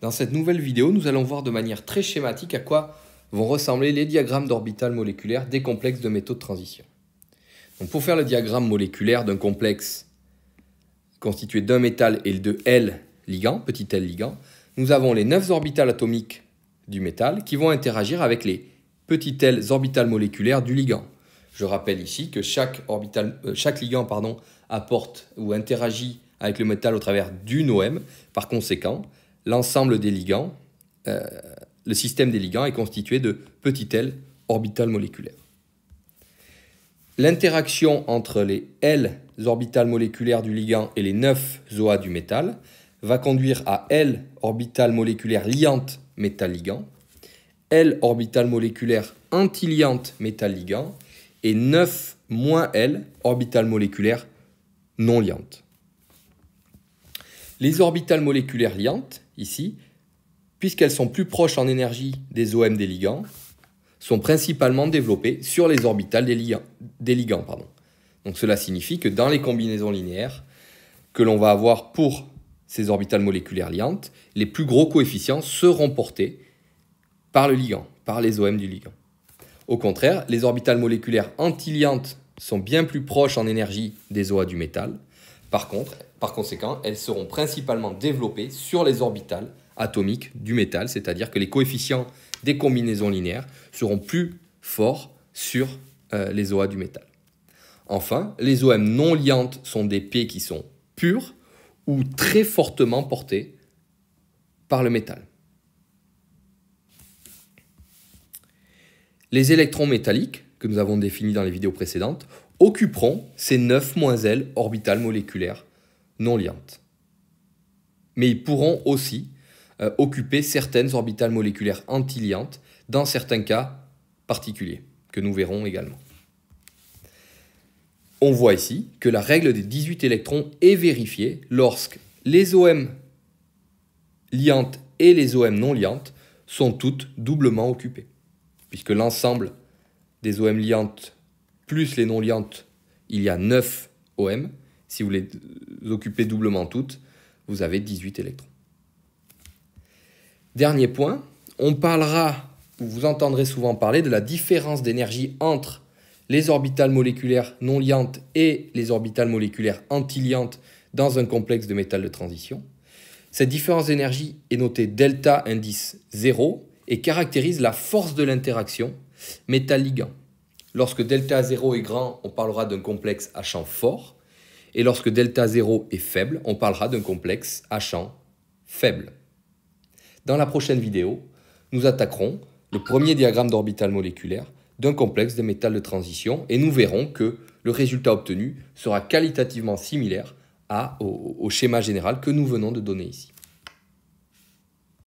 Dans cette nouvelle vidéo, nous allons voir de manière très schématique à quoi vont ressembler les diagrammes d'orbitales moléculaires des complexes de métaux de transition. Donc pour faire le diagramme moléculaire d'un complexe constitué d'un métal et de L ligand, petit l ligand, nous avons les 9 orbitales atomiques du métal qui vont interagir avec les petits l orbitales moléculaires du ligand. Je rappelle ici que chaque ligand apporte ou interagit avec le métal au travers d'une OM. Par conséquent, l'ensemble des ligands, le système des ligands est constitué de petits l orbitales moléculaires. L'interaction entre les L orbitales moléculaires du ligand et les 9 OA du métal va conduire à L orbitales moléculaires liantes métal-ligand, L orbitales moléculaires antiliantes métal-ligand et 9 L orbitales moléculaires non liantes. Les orbitales moléculaires liantes, ici, puisqu'elles sont plus proches en énergie des OM des ligands, sont principalement développées sur les orbitales des ligands. Donc cela signifie que dans les combinaisons linéaires que l'on va avoir pour ces orbitales moléculaires liantes, les plus gros coefficients seront portés par le ligand, par les OM du ligand. Au contraire, les orbitales moléculaires antiliantes sont bien plus proches en énergie des OA du métal. Par conséquent, elles seront principalement développées sur les orbitales atomiques du métal, c'est-à-dire que les coefficients des combinaisons linéaires seront plus forts sur les OA du métal. Enfin, les OM non liantes sont des P qui sont purs ou très fortement portés par le métal. Les électrons métalliques, que nous avons définis dans les vidéos précédentes, occuperont ces 9 L orbitales moléculaires non liantes. Mais ils pourront aussi occuper certaines orbitales moléculaires antiliantes dans certains cas particuliers, que nous verrons également. On voit ici que la règle des 18 électrons est vérifiée lorsque les OM liantes et les OM non liantes sont toutes doublement occupées, puisque l'ensemble des OM liantes plus les non liantes, il y a 9 OM. Si vous les occupez doublement toutes, vous avez 18 électrons. Dernier point, on parlera, ou vous entendrez souvent parler de la différence d'énergie entre les orbitales moléculaires non liantes et les orbitales moléculaires antiliantes dans un complexe de métal de transition. Cette différence d'énergie est notée delta indice 0 et caractérise la force de l'interaction métal-ligand. Lorsque delta 0 est grand, on parlera d'un complexe à champ fort, et lorsque delta 0 est faible, on parlera d'un complexe à champ faible. Dans la prochaine vidéo, nous attaquerons le premier diagramme d'orbitales moléculaires d'un complexe de métal de transition et nous verrons que le résultat obtenu sera qualitativement similaire au schéma général que nous venons de donner ici.